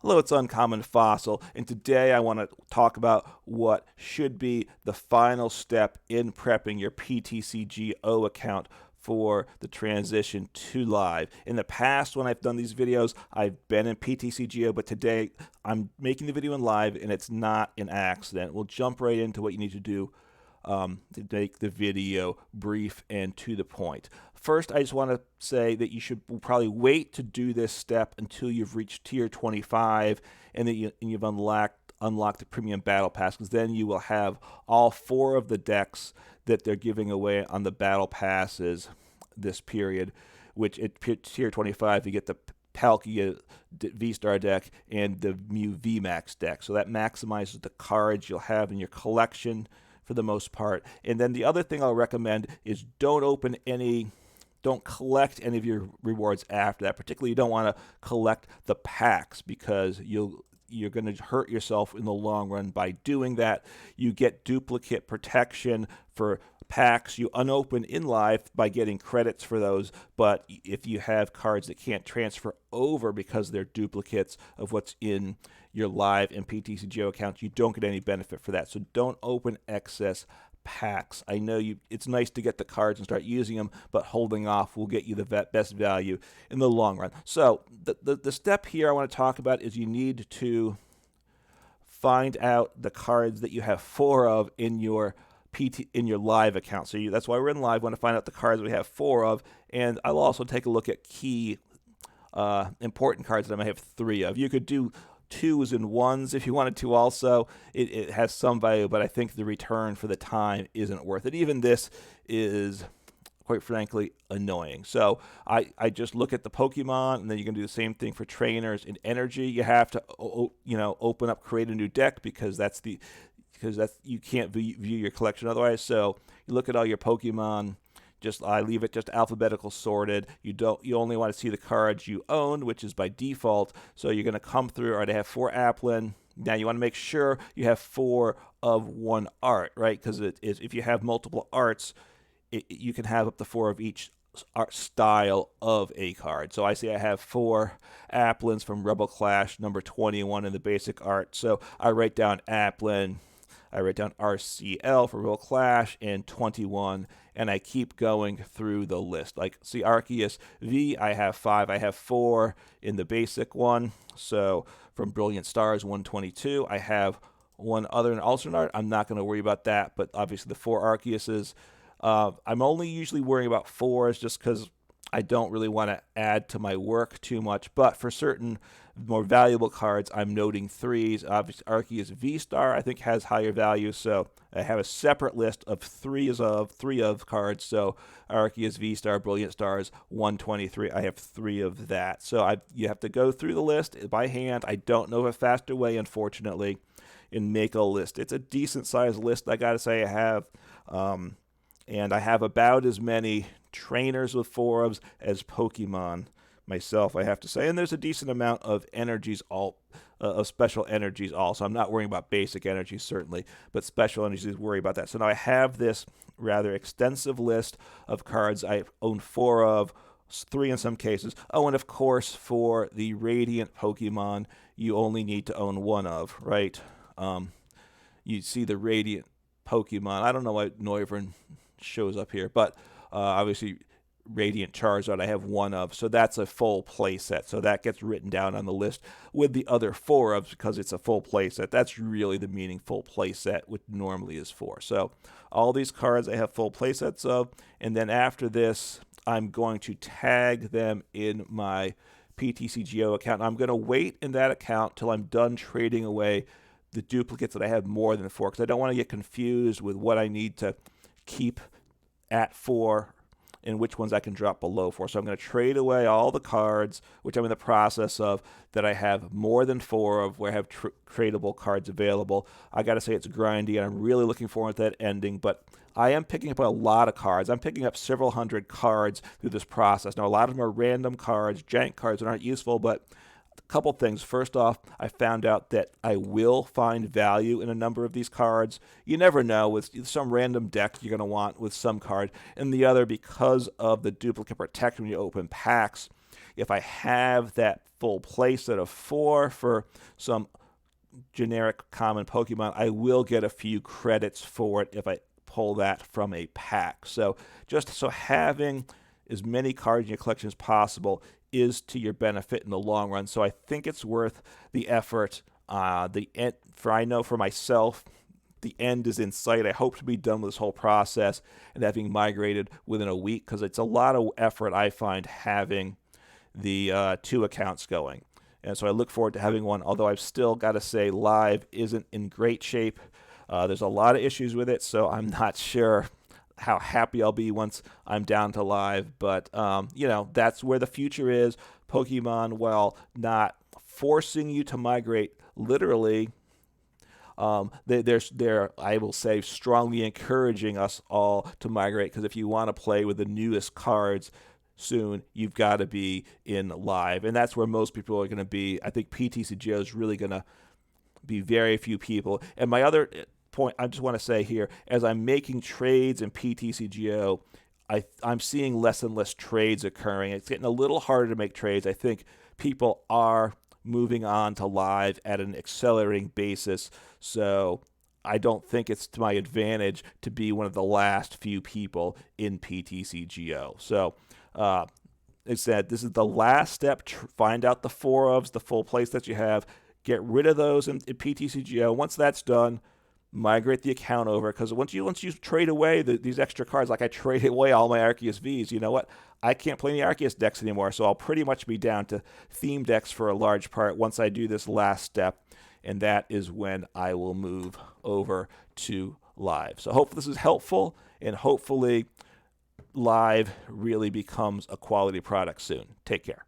Hello, it's Uncommon Fossil, and today I want to talk about what should be the final step in prepping your PTCGO account for the transition to live. In the past, when I've done these videos, I've been in PTCGO, but today I'm making the video in live, and it's not an accident. We'll jump right into what you need to do to make the video brief and to the point. First, I just want to say that you should probably wait to do this step until you've reached tier 25 and that you've unlocked the premium battle pass, because then you will have all 4 of the decks that they're giving away on the battle passes this period, which at tier 25 you get the Palkia V-Star deck and the Mew VMAX deck. So that maximizes the cards you'll have in your collection for the most part. And then the other thing I'll recommend is don't collect any of your rewards after that. Particularly, you don't want to collect the packs, because you're going to hurt yourself in the long run by doing that. You get duplicate protection for packs you unopen in live by getting credits for those, but if you have cards that can't transfer over because they're duplicates of what's in your live and PTCGO accounts, you don't get any benefit for that. So don't open excess packs. I know it's nice to get the cards and start using them, but holding off will get you the best value in the long run. So the step here I want to talk about is you need to find out the cards that you have 4 of in your live account. So that's why we're in live. We want to find out the cards we have 4 of, and I'll also take a look at key important cards that I might have 3 of. You could do 2s and 1s if you wanted to also. It has some value, but I think the return for the time isn't worth it. Even this is, quite frankly, annoying. So I just look at the Pokemon, and then you can do the same thing for trainers and energy. You have to open up, create a new deck, because you can't view your collection otherwise. So you look at all your Pokemon. I leave it just alphabetical sorted. You only want to see the cards you own, which is by default. So you're going to come through. All right, I have 4 Applin. Now you want to make sure you have 4 of one art, right? Because if you have multiple arts, you can have up to 4 of each art style of a card. So I say I have 4 Applins from Rebel Clash number 21 in the basic art. So I write down Applin. I write down RCL for Rebel Clash and 21, and I keep going through the list. Like, see, Arceus V, I have 5. I have 4 in the basic one. So from Brilliant Stars 122, I have 1 other in alternate art. I'm not going to worry about that, but obviously the 4 Arceuses. I'm only usually worrying about 4s just because I don't really want to add to my work too much, but for certain more valuable cards, I'm noting 3s. Obviously, Arceus V-Star, I think, has higher value, so I have a separate list of 3 of cards. So Arceus V-Star, Brilliant Stars, 123, I have 3 of that. So you have to go through the list by hand. I don't know of a faster way, unfortunately, and make a list. It's a decent-sized list, I gotta say. I have, and I have about as many trainers with 4s as Pokemon myself, I have to say. And there's a decent amount of energies, of special energies also. I'm not worrying about basic energies, certainly, but special energies, worry about that. So now I have this rather extensive list of cards I own 4 of, 3 in some cases. Oh, and of course, for the Radiant Pokemon, you only need to own 1 of, right? You see the Radiant Pokemon. I don't know why Noivern shows up here, but obviously Radiant Charizard I have 1 of, so that's a full play set. So that gets written down on the list with the other 4 of, because it's a full play set. That's really the meaningful play set, which normally is 4. So all these cards I have full play sets of, and then after this I'm going to tag them in my PTCGO account. I'm going to wait in that account till I'm done trading away the duplicates that I have more than 4, because I don't want to get confused with what I need to keep at 4 and which ones I can drop below 4. So I'm going to trade away all the cards, which I'm in the process of, that I have more than 4 of, where I have tradable cards available. I got to say, it's grindy, and I'm really looking forward to that ending, but I am picking up a lot of cards. I'm picking up several hundred cards through this process. Now, a lot of them are random cards, jank cards that aren't useful, but couple things. First off, I found out that I will find value in a number of these cards. You never know. With some random deck you're going to want with some card, and the other, because of the duplicate protection when you open packs, if I have that full playset of 4 for some generic common Pokemon, I will get a few credits for it if I pull that from a pack. So just so having as many cards in your collection as possible is to your benefit in the long run. So I think it's worth the effort. I know for myself, the end is in sight. I hope to be done with this whole process and having migrated within a week, because it's a lot of effort, I find, having the 2 accounts going. And so I look forward to having one, although I've still got to say Live isn't in great shape. There's a lot of issues with it, so I'm not sure how happy I'll be once I'm down to Live. But, that's where the future is. Pokemon, while not forcing you to migrate literally, they're, I will say, strongly encouraging us all to migrate, because if you want to play with the newest cards soon, you've got to be in Live. And that's where most people are going to be. I think PTCGO is really going to be very few people. And my other point I just want to say here, as I'm making trades in PTCGO, I'm seeing less and less trades occurring. It's getting a little harder to make trades. I think people are moving on to Live at an accelerating basis. So I don't think it's to my advantage to be one of the last few people in PTCGO. So, like I said, this is the last step. Find out the 4 ofs, the full place that you have. Get rid of those in PTCGO. Once that's done, migrate the account over, because once you trade away these extra cards, like I traded away all my Arceus Vs, you know what? I can't play any Arceus decks anymore, so I'll pretty much be down to theme decks for a large part once I do this last step, and that is when I will move over to Live. So hopefully this is helpful, and hopefully Live really becomes a quality product soon. Take care.